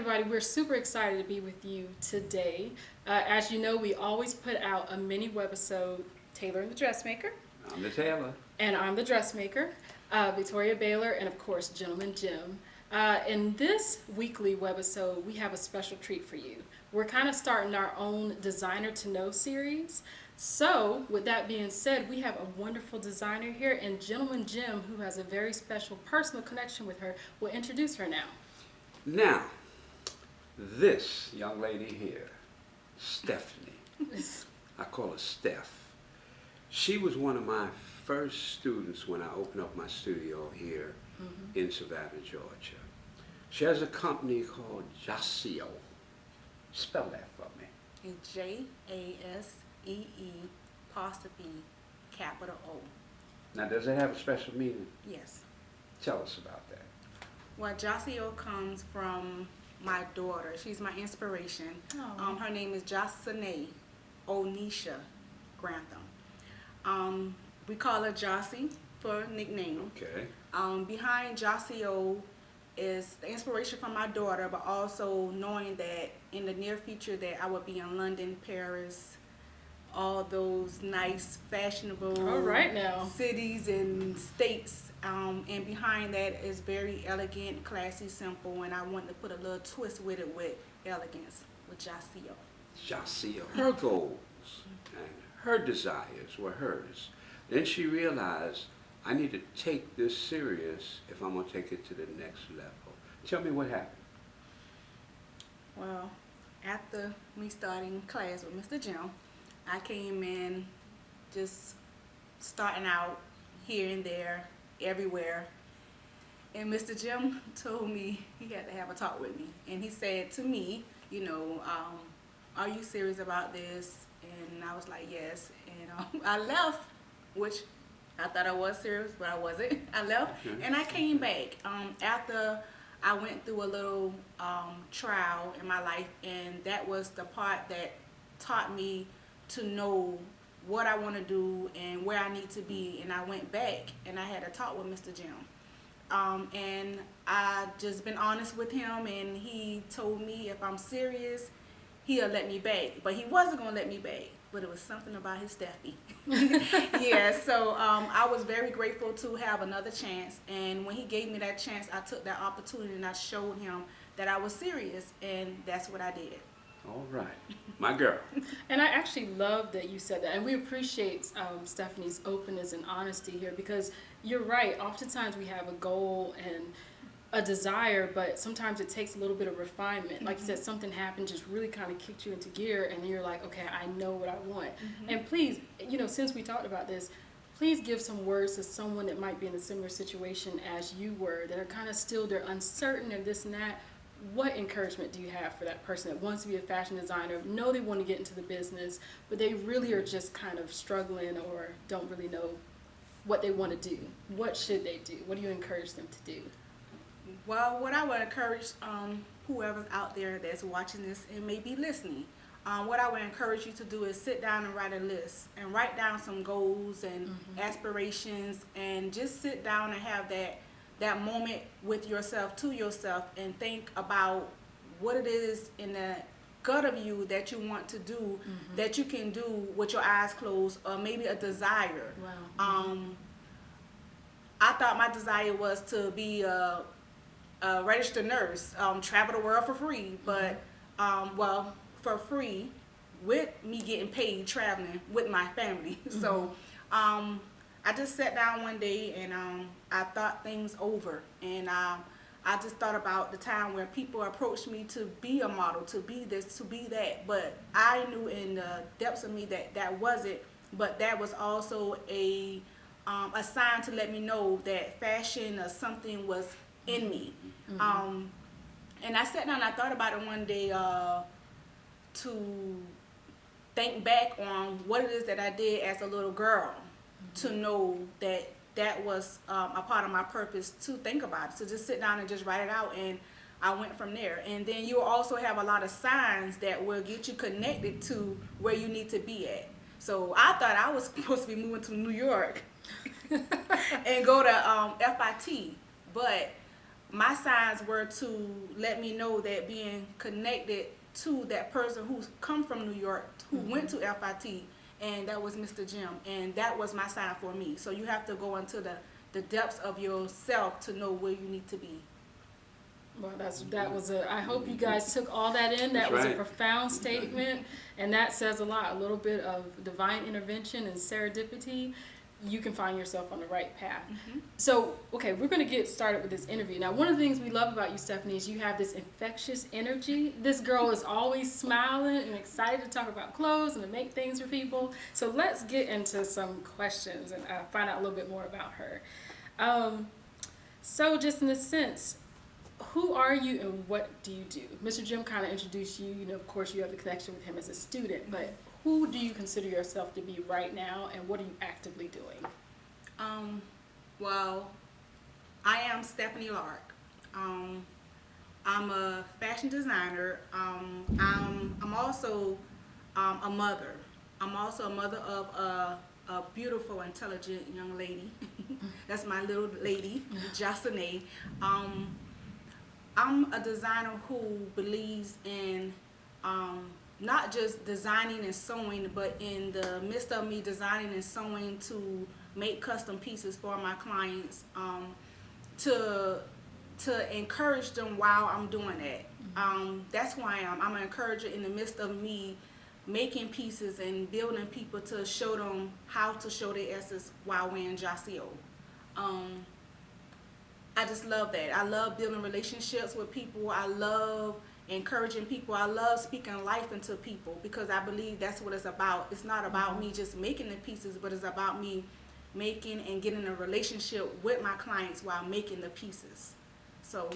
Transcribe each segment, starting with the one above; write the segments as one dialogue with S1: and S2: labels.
S1: everybody. We're super excited to be with you today. As you know, we always put out a mini webisode, Tailor and the Dressmaker.
S2: I'm the Tailor.
S1: And I'm the Dressmaker, Victoria Baylor, and of course, Gentleman Jim. In this weekly webisode, we have a special treat for you. We're kind of starting our own Designer to Know series. So, with that being said, we have a wonderful designer here, and Gentleman Jim, who has a very special personal connection with her, will introduce her now.
S2: Now, this young lady here, Stephanie, I call her Steph. She was one of my first students when I opened up my studio here in Savannah, Georgia. She has a company called Jasee'O. Spell that for me.
S3: Jasee'O.
S2: Now, does it have a special meaning?
S3: Yes.
S2: Tell us about that.
S3: Well, Jasee'O comes from my daughter. She's my inspiration. Her name is Jasee'O Onisha Grantham. We call her Jassie for a nickname.
S2: Okay.
S3: Behind Jasee'O is the inspiration from my daughter, but also knowing that in the near future that I would be in London, Paris, all those nice, fashionable cities and states. And behind that is very elegant, classy, simple, and I want to put a little twist with it with elegance with Jasee'O.
S2: Jasee'O. Her goals and her desires were hers. Then she realized, I need to take this serious if I'm going to take it to the next level. Tell me what happened.
S3: Well, after me starting class with Mr. Jim, I came in just starting out here and there, everywhere. And Mr. Jim told me he had to have a talk with me. And he said to me, you know, are you serious about this? And I was like, yes. And I left, which I thought I was serious, but I wasn't. I left and I came back after I went through a little trial in my life, and that was the part that taught me to know what I want to do and where I need to be. And I went back and I had a talk with Mr. Jim. And I just been honest with him, and he told me if I'm serious, he'll let me back. But he wasn't going to let me back. But it was something about his Steffi. Yeah, so I was very grateful to have another chance. And when he gave me that chance, I took that opportunity and I showed him that I was serious. And that's what I did.
S2: All right. My girl.
S1: And I actually love that you said that. And we appreciate Stephanie's openness and honesty here, because you're right. Oftentimes we have a goal and a desire, but sometimes it takes a little bit of refinement. Like you said, something happened, just really kind of kicked you into gear, and then you're like, okay, I know what I want. And please, you know, since we talked about this, please give some words to someone that might be in a similar situation as you were, that are kind of still, they're uncertain and this and that. What encouragement do you have for that person that wants to be a fashion designer, know they want to get into the business, but they really are just kind of struggling or don't really know what they want to do? What should they do? What do you encourage them to do?
S3: Well, what I would encourage whoever's out there that's watching this and maybe listening, what I would encourage you to do is sit down and write a list and write down some goals and aspirations, and just sit down and have that moment with yourself, to yourself, and think about what it is in the gut of you that you want to do, that you can do with your eyes closed, or maybe a desire.
S1: Wow.
S3: I thought my desire was to be a registered nurse, travel the world for free, but well, for free, with me getting paid traveling with my family. So I just sat down one day and I thought things over, and I just thought about the time where people approached me to be a model, to be this, to be that, but I knew in the depths of me that that wasn't, but that was also a sign to let me know that fashion or something was in me. And I sat down and I thought about it one day to think back on what it is that I did as a little girl, to know that that was a part of my purpose, to think about it, to just sit down and just write it out. And I went from there. And then you'll also have a lot of signs that will get you connected to where you need to be at. So I thought I was supposed to be moving to New York and go to FIT, but my signs were to let me know that being connected to that person who's come from New York, who went to FIT, and that was Mr. Jim, and that was my sign for me. So you have to go into the depths of yourself to know where you need to be.
S1: Well, I hope you guys took all that in. That
S2: That's
S1: was a
S2: right.
S1: profound statement, and that says a lot. A little bit of divine intervention and serendipity, you can find yourself on the right path. So, okay, we're going to get started with this interview. Now, one of the things we love about you, Stephanie, is you have this infectious energy. This girl is always smiling and excited to talk about clothes and to make things for people. So let's get into some questions and find out a little bit more about her. So just in a sense, who are you and what do you do? Mr. Jim kind of introduced you. You know, of course, you have the connection with him as a student, but who do you consider yourself to be right now, and what are you actively doing?
S3: Well, I am Stephanie Lark. I'm a fashion designer. I'm also a mother. I'm also a mother of a beautiful, intelligent young lady. That's my little lady, Jasee'O. I'm a designer who believes in not just designing and sewing, but in the midst of me designing and sewing to make custom pieces for my clients, to encourage them while I'm doing that. That's who I am. I'm an encourager in the midst of me making pieces and building people to show them how to show their essence while wearing Jasee'O. I just love that. I love building relationships with people. I love encouraging people. I love speaking life into people because I believe that's what it's about. It's not about me just making the pieces, but it's about me making and getting a relationship with my clients while making the pieces. So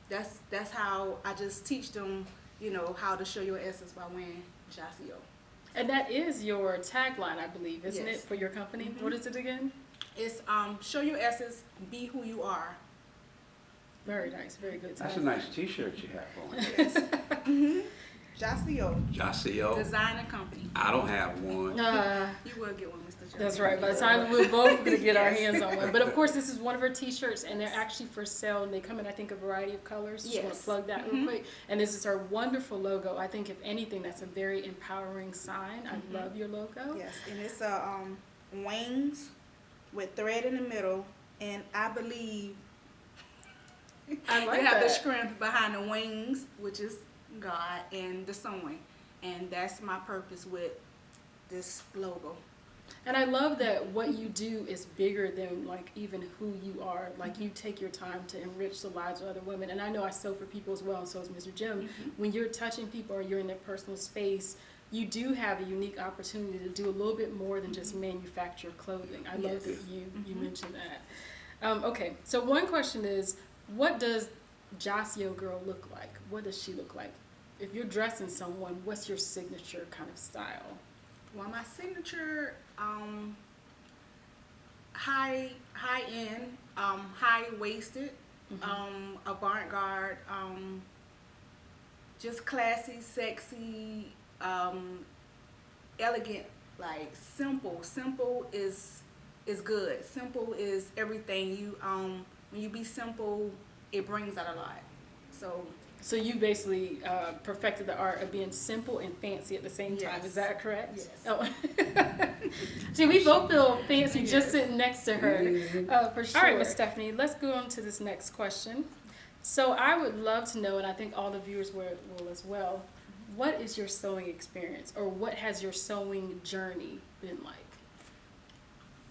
S3: that's how I just teach them, you know, how to show your essence by wearing Jasee'O.
S1: And that is your tagline, I believe, isn't
S3: Yes.
S1: it, for your company? What is it again?
S3: It's show your essence, be who you are.
S1: Very nice, very good.
S2: That's a nice T-shirt you have on.
S3: Yes. Jasee'O.
S2: Jasee'O.
S3: Designer company.
S2: I don't have one.
S3: You will get one, Mr. Jones.
S1: That's right. By the time we're both going to get our hands on one. But of course, this is one of her T-shirts, and they're actually for sale, and they come in, I think, a variety of colors. Just want to
S3: Yes.
S1: plug that real quick. And this is her wonderful logo. I think, if anything, that's a very empowering sign. I love your logo.
S3: Yes, and it's wings with thread in the middle, and I believe
S1: I like
S3: you have
S1: that.
S3: the strength behind the wings, which is God, and the sewing, and that's my purpose with this logo.
S1: And I love that what you do is bigger than like even who you are. Like you take your time to enrich the lives of other women. And I know I sew for people as well, and so is Mr. Jim. When you're touching people or you're in their personal space, you do have a unique opportunity to do a little bit more than just manufacture clothing. I love that you mentioned that. Okay, so one question is, what does Jasee'O girl look like? What does she look like? If you're dressing someone, what's your signature kind of style?
S3: Well, my signature, high end, high waisted, avant-garde, just classy, sexy, elegant, like simple. Simple is good. Simple is everything. You when you be simple, it brings out a lot.
S1: So you basically perfected the art of being simple and fancy at the same time.
S3: Yes.
S1: Is that correct?
S3: Yes.
S1: Oh. See, we both feel fancy just sitting next to her.
S3: For sure.
S1: All right, Miss Stephanie, let's go on to this next question. So I would love to know, and I think all the viewers will as well, what is your sewing experience, or what has your sewing journey been like?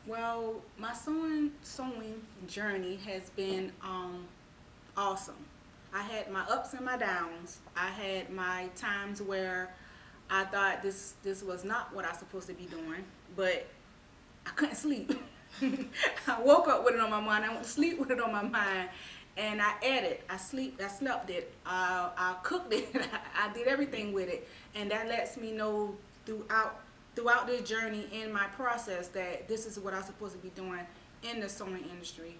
S3: Well, my sewing journey has been awesome. I had my ups and my downs. I had my times where I thought this was not what I was supposed to be doing, but I couldn't sleep. I woke up with it on my mind. I went to sleep with it on my mind, and I ate it. I slept it. I cooked it. I did everything with it, and that lets me know throughout this journey in my process that this is what I'm supposed to be doing in the sewing industry.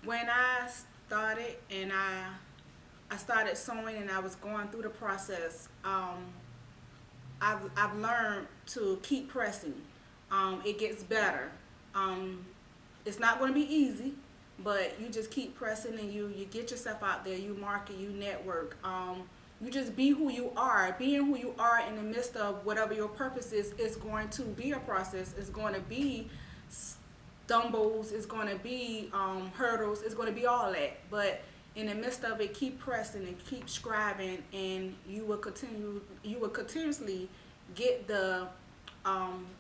S3: When I started and I started sewing and I was going through the process, I've learned to keep pressing. It gets better. It's not going to be easy. but you just keep pressing, and you get yourself out there, you market, you network, you just be who you are. Being who you are in the midst of whatever your purpose is going to be a process. It's going to be stumbles, it's going to be hurdles, it's going to be all that, but in the midst of it, keep pressing and keep scribing, and you will continuously get the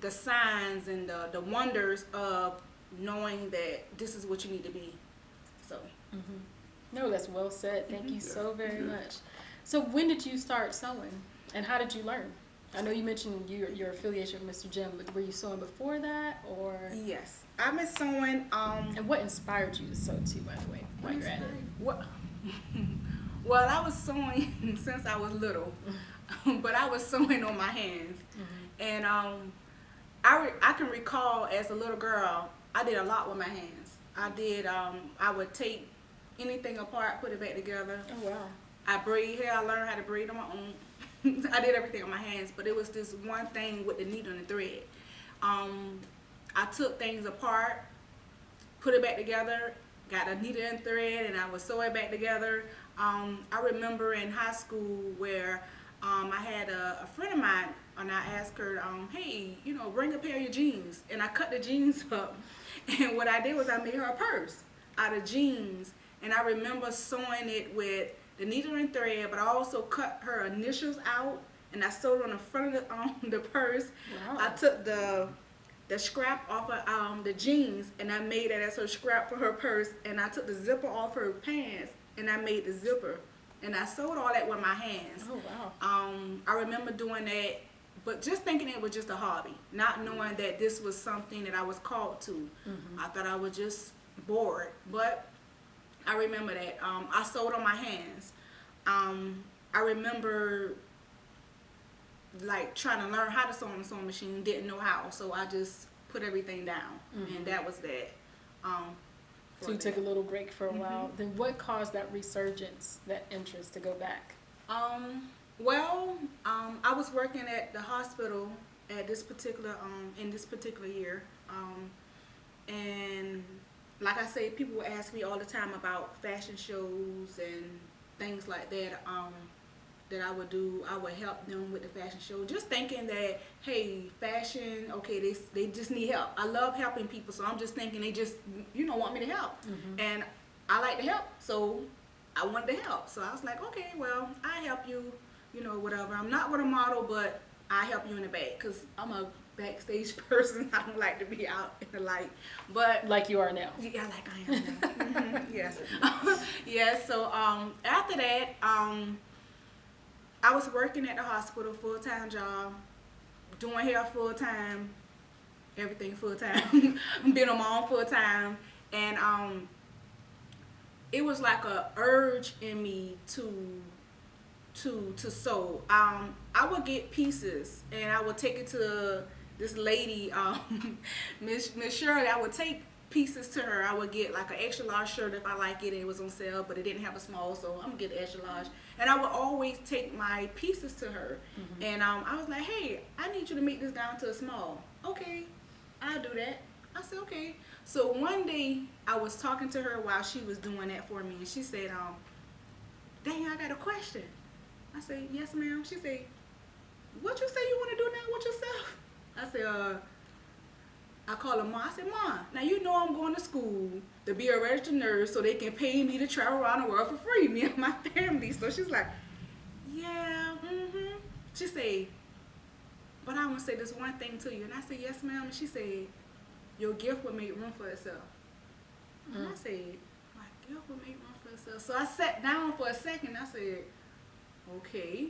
S3: signs and the wonders of knowing that this is what you need to be. So
S1: No, that's well said. Thank you so very much. So when did you start sewing, and how did you learn? I know you mentioned your affiliation with Mr. Jim, but were you sewing before that, or?
S3: Yes, I've been sewing.
S1: And what inspired you to sew too, by the way, while you're at it?
S3: What? Well, I was sewing since I was little, but I was sewing on my hands, and I can recall as a little girl, I did a lot with my hands. I would take anything apart, put it back together.
S1: Oh wow!
S3: I braid hair. I learned how to braid on my own. I did everything on my hands, but it was this one thing with the needle and the thread. I took things apart, put it back together, got a needle and thread, and I would sew it back together. I remember in high school where I had a friend of mine, and I asked her, hey, bring a pair of your jeans. And I cut the jeans up, and what I did was I made her a purse out of jeans. And I remember sewing it with the needle and thread, but I also cut her initials out, and I sewed on the front of the purse.
S1: Wow.
S3: I took the scrap off of the jeans, and I made it as her scrap for her purse, and I took the zipper off her pants, and I made the zipper, and I sewed all that with my hands.
S1: Oh wow!
S3: I remember doing that, but just thinking it was just a hobby, not knowing that this was something that I was called to. I thought I was just bored, but I remember that I sewed on my hands. I remember like trying to learn how to sew on the sewing machine, didn't know how, so I just put everything down, and that was that.
S1: So you took a little break for a while. Then what caused that resurgence, that interest to go back?
S3: Well, I was working at the hospital at this particular in this particular year, and like I say, people would ask me all the time about fashion shows and things like that. That I would do. I would help them with the fashion show, just thinking that, hey, fashion, okay, they just need help. I love helping people, so I'm just thinking they just want me to help, and I like to help, so I wanted to help. So I was like, okay, well, I help you, whatever. I'm not gonna model, but I help you in the back, because I'm a backstage person. I don't like to be out in the light, but
S1: Like you are now.
S3: yeah, like I am now. Yes. Yes. So after that, I was working at the hospital, full-time job, doing hair full-time, everything full-time, being on my own full-time, and it was like a urge in me to sew. I would get pieces, and I would take it to this lady, Miss Shirley. I would take pieces to her. I would get like an extra large shirt if I like it and it was on sale, but it didn't have a small, so I'm gonna get the extra large. And I would always take my pieces to her, and I was like, hey, I need you to make this down to a small. Okay, I'll do that. I said, okay. So one day I was talking to her while she was doing that for me, and she said, dang, I got a question. I said, yes, ma'am. She said, what you say you want to do now with yourself? I said, I called her Ma. I said, Ma, now you know I'm going to school to be a registered nurse so they can pay me to travel around the world for free, me and my family. So she's like, yeah, She said, but I want to say this one thing to you. And I said, yes, ma'am. And she said, your gift will make room for itself. And I said, my gift will make room for itself. So I sat down for a second. I said, okay.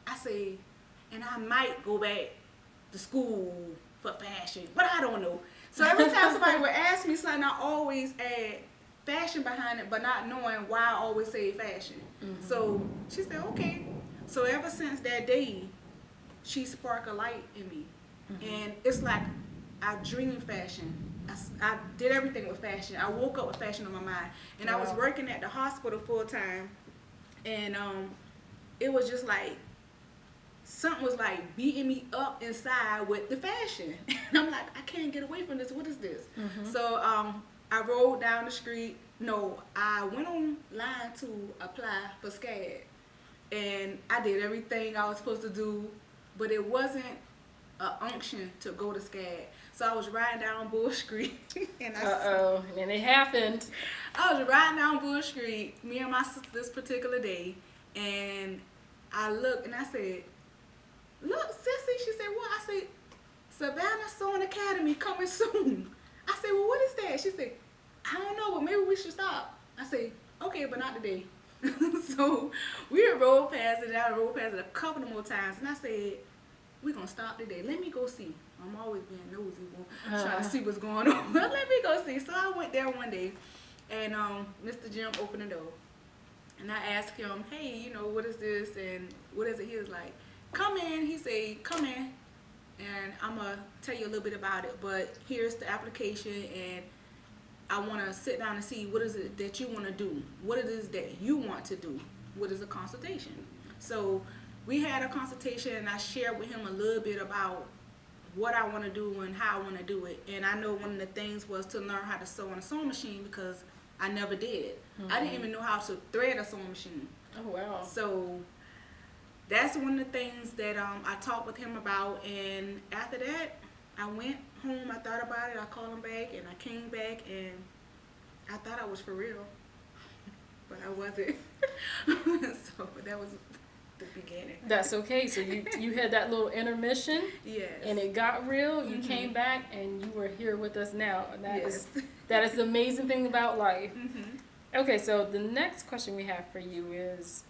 S3: I said, and I might go back to school for fashion, but I don't know. So every time somebody would ask me something, I always add fashion behind it, but not knowing why I always say fashion. So she said, okay. So ever since that day, she sparked a light in me. And it's like I dream fashion. I did everything with fashion. I woke up with fashion on my mind. And I was working at the hospital full time, and it was just like something was like beating me up inside with the fashion. And I'm like, I can't get away from this. What is this? So I rode down the street. No, I went online to apply for SCAD. And I did everything I was supposed to do, but it wasn't an unction to go to SCAD. So I was riding down Bull Street. And
S1: and it happened.
S3: I was riding down Bull Street, me and my sister this particular day, and I looked and I said, "Look, sissy." She said, "What?" I said, "Savannah Sewing Academy coming soon." I said, "Well, what is that?" She said, "I don't know, but maybe we should stop." I said, "Okay, but not today." So we rode past it. I rode past it a couple more times, and I said, "We're gonna stop today. Let me go see." I'm always being nosy, trying to see what's going on. Let me go see. So I went there one day, and Mr. Jim opened the door, and I asked him, "Hey, you know, what is this and what is it?" He was like, "Come in." He said, "Come in, and I'm gonna tell you a little bit about it. But here's the application, and I want to sit down and see what is it that you want to do. What it is that you want to do. What is a consultation?" So we had a consultation, and I shared with him a little bit about what I want to do and how I want to do it. And I know one of the things was to learn how to sew on a sewing machine because I never did. I didn't even know how to thread a sewing machine.
S1: Oh, wow.
S3: So that's one of the things that I talked with him about. And after that, I went home, I thought about it, I called him back, and I came back, and I thought I was for real, but I wasn't. So that was the beginning.
S1: That's okay. So you had that little intermission,
S3: Yes.
S1: and it got real. You came back, and you were here with us now. And
S3: Yes.
S1: that is the amazing thing about life.
S3: Mm-hmm.
S1: Okay, so the next question we have for you is,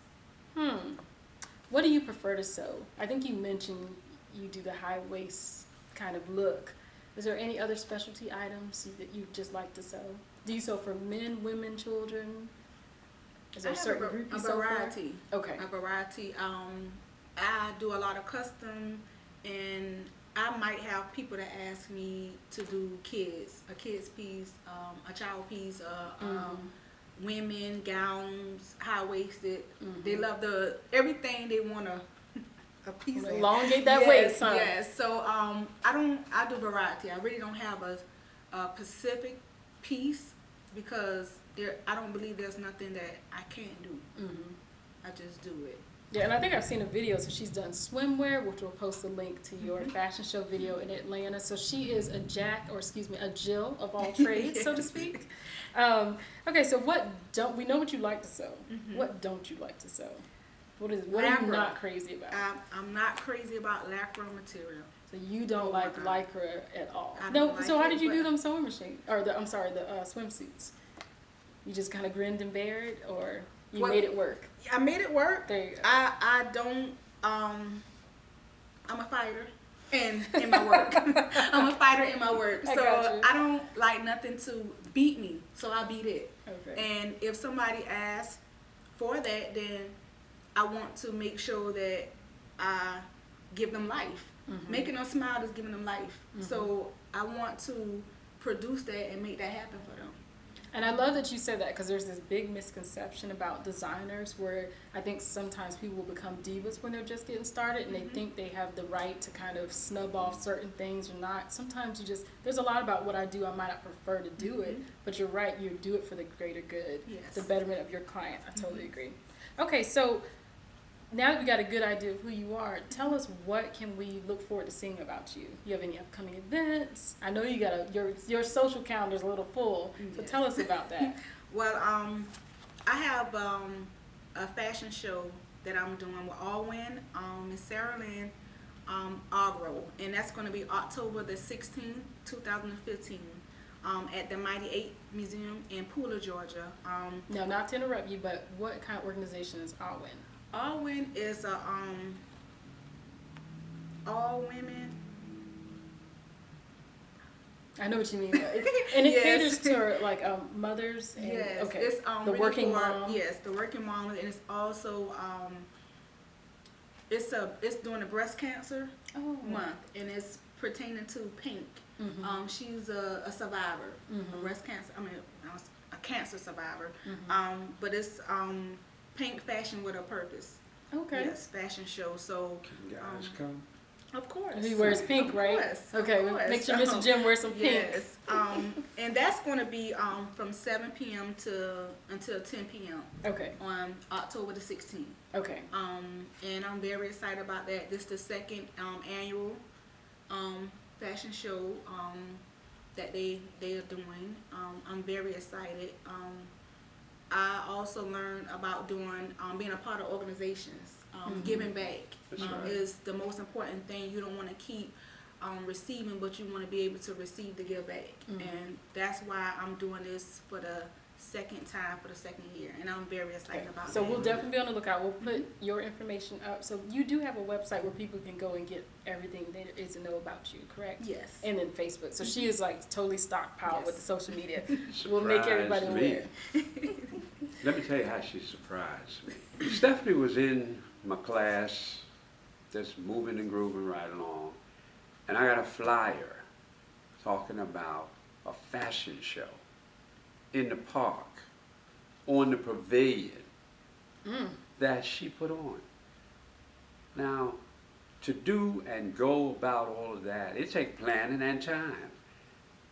S1: what do you prefer to sew? I think you mentioned you do the high waist kind of look. Is there any other specialty items that you just like to sew? Do you sew for men, women, children? Is there
S3: I
S1: a
S3: have
S1: certain group you
S3: a
S1: sew for?
S3: variety.
S1: Okay.
S3: A variety. I do a lot of custom, and I might have people that ask me to do a kid's piece, a child piece, women, gowns, high-waisted. They love everything they want a piece of.
S1: Elongate that
S3: Yes,
S1: waist, huh?
S3: Yes. So I do variety. I really don't have a specific piece because I don't believe there's nothing that I can't do. I just do it.
S1: Yeah, and I think I've seen a video. So she's done swimwear, which we'll post a link to your fashion show video in Atlanta. So she is a Jill of all trades, so to speak. Okay, so we know what you like to sew. What don't you like to sew? What are you not crazy about?
S3: I'm not crazy about lycra material.
S1: So you don't like lycra at all?
S3: I
S1: No.
S3: don't like
S1: So how
S3: it,
S1: did you do
S3: but-
S1: them sewing machine? Or the swimsuits? You just kind of grinned and bared it, or you made it work?
S3: I made it work.
S1: There you go.
S3: I don't. I'm a fighter in my work. I'm a fighter in my work.
S1: I
S3: So
S1: got you.
S3: I don't like nothing to beat me. So I beat it.
S1: Okay.
S3: And if somebody asks for that, then I want to make sure that I give them life. Making them smile is giving them life. So I want to produce that and make that happen for them.
S1: And I love that you said that, because there's this big misconception about designers where I think sometimes people will become divas when they're just getting started, and they think they have the right to kind of snub off certain things or not. Sometimes there's a lot about what I do, I might not prefer to do it, but you're right, you do it for the greater good,
S3: Yes.
S1: the betterment of your client. I totally agree. Okay, so now that we got a good idea of who you are, tell us, what can we look forward to seeing about you? You have any upcoming events? I know you got your social calendar's a little full, so
S3: Yes.
S1: tell us about that.
S3: Well, I have a fashion show that I'm doing with Alwyn, Miss Sarah Lynn, Agro, and that's going to be October the 16th, 2015, at the Mighty 8 Museum in Pooler, Georgia.
S1: Now, not to interrupt you, but what kind of organization is Alwyn?
S3: Alwyn is a all women.
S1: I know what you mean. And it caters to like mothers and
S3: Yes,
S1: okay,
S3: it's
S1: the
S3: really
S1: working
S3: for,
S1: mom.
S3: Yes, the working mom, and it's also it's during the breast cancer month, and it's pertaining to Pink. She's a survivor, a breast cancer. A cancer survivor. But it's Pink Fashion with a Purpose.
S1: Okay.
S3: Yes, fashion show. So
S2: Can guys come?
S3: Of course.
S1: He wears pink,
S3: Of
S1: right?
S3: course,
S1: Okay,
S3: of course.
S1: make sure Mr. Jim wears some pink.
S3: Yes. And that's going to be from 7 p.m. until 10 p.m.
S1: Okay.
S3: on October the 16th.
S1: Okay.
S3: And I'm very excited about that. This is the second annual fashion show that they are doing. I'm very excited. I also learned about doing being a part of organizations. Giving back is the most important thing. You don't want to keep receiving, but you want to be able to receive to give back. And that's why I'm doing this for the second time, for the second year, and I'm very excited about that.
S1: So we'll definitely be on the lookout. We'll put your information up. So you do have a website where people can go and get everything there is to know about you, correct?
S3: Yes.
S1: And then Facebook. So she is like totally stockpiled with the social media. We'll
S2: Surprised
S1: make everybody
S2: me.
S1: aware.
S2: Let me tell you how she surprised me. Stephanie was in my class, just moving and grooving right along, and I got a flyer talking about a fashion show in the park, on the pavilion, that she put on. Now, to do and go about all of that, it takes planning and time.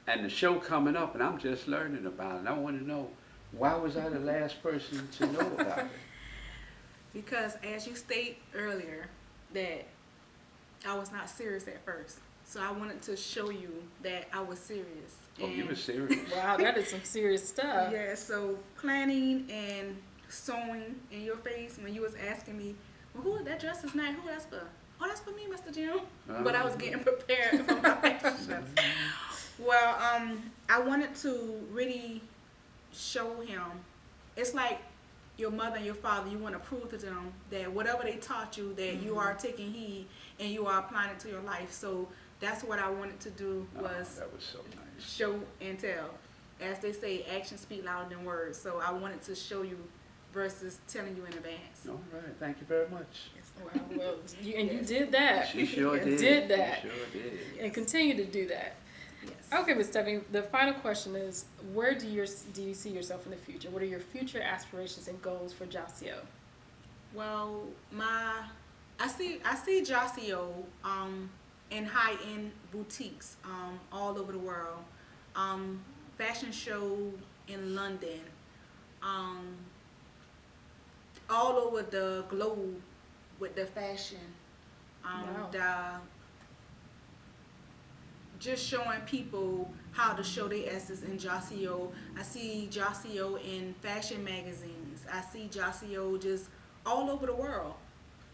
S2: And the show coming up, and I'm just learning about it. And I want to know, why was I the last person to know about it?
S3: Because as you stated earlier, that I was not serious at first. So I wanted to show you that I was serious.
S2: Oh, you were serious.
S1: Wow, that is some serious stuff.
S3: Yeah, so planning and sewing in your face when you was asking me, well, who that dress is nice, who that's for? Oh, that's for me, Mr. Jim. But I was getting prepared for my fashion show. Well, I wanted to really show him. It's like your mother and your father, you want to prove to them that whatever they taught you, that you are taking heed and you are applying it to your life. So that's what I wanted to do, was
S2: that was so nice.
S3: show and tell. As they say, actions speak louder than words. So I wanted to show you versus telling you in advance.
S2: All right, thank you very much.
S1: Wow, well, you did that.
S2: She sure did.
S1: Did that.
S2: She sure did.
S1: And continue to do that.
S3: Yes.
S1: Okay, Ms. Stephanie, the final question is, where do you see yourself in the future? What are your future aspirations and goals for Jasee'O?
S3: Well, I see Jasee'O in high-end boutiques all over the world. Fashion show in London. All over the globe with the fashion.
S1: Wow.
S3: Just showing people how to show their essence in Jasee'O. I see Jasee'O in fashion magazines. I see Jasee'O just all over the world,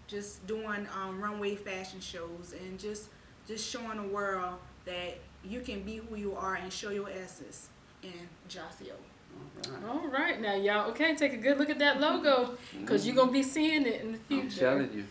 S3: just doing runway fashion shows and just showing the world that you can be who you are and show your essence in Jasee'O.
S1: All right, now y'all, okay, take a good look at that logo, because you're going to be seeing it in the future.
S2: I'm telling you.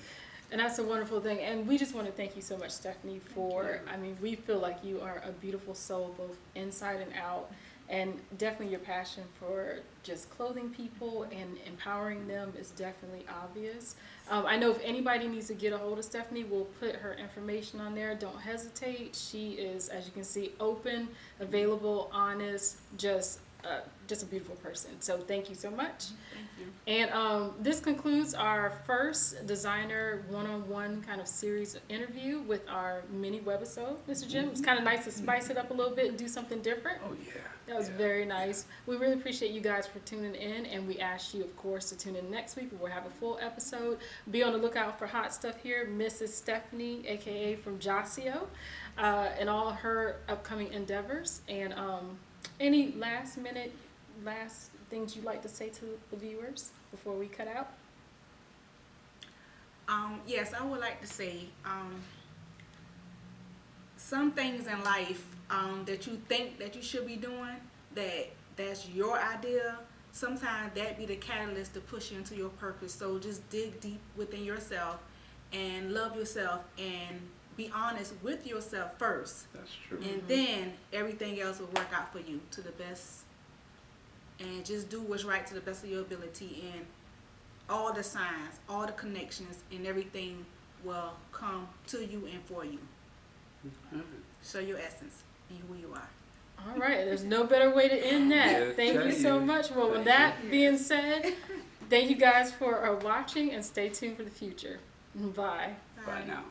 S1: And that's a wonderful thing. And we just want to thank you so much, Stephanie, for, I mean, we feel like you are a beautiful soul, both inside and out. And definitely your passion for just clothing people and empowering them is definitely obvious. I know if anybody needs to get a hold of Stephanie, we'll put her information on there. Don't hesitate. She is, as you can see, open, available, honest, just a beautiful person. So thank you so much.
S3: Thank you.
S1: And this concludes our first designer one-on-one kind of series interview with our mini webisode, Mr. Jim. It's kind of nice to spice it up a little bit and do something different.
S2: Oh, yeah.
S1: That was very nice. We really appreciate you guys for tuning in, and we ask you, of course, to tune in next week. We'll have a full episode. Be on the lookout for hot stuff here. Mrs. Stephanie, aka from Jasee'O, and all her upcoming endeavors. And any last things you'd like to say to the viewers before we cut out?
S3: Yes, I would like to say some things in life that you think that you should be doing, that's your idea. Sometimes that be the catalyst to push you into your purpose. So just dig deep within yourself and love yourself and be honest with yourself first.
S2: That's true.
S3: And then everything else will work out for you to the best. And just do what's right to the best of your ability, and all the signs, all the connections, and everything will come to you and for you. Show your essence and who you are.
S1: All right, there's no better way to end that.
S2: Yeah,
S1: Thank you so much. Well, with that being said, thank you guys for watching, and stay tuned for the future. Bye.
S2: Bye now.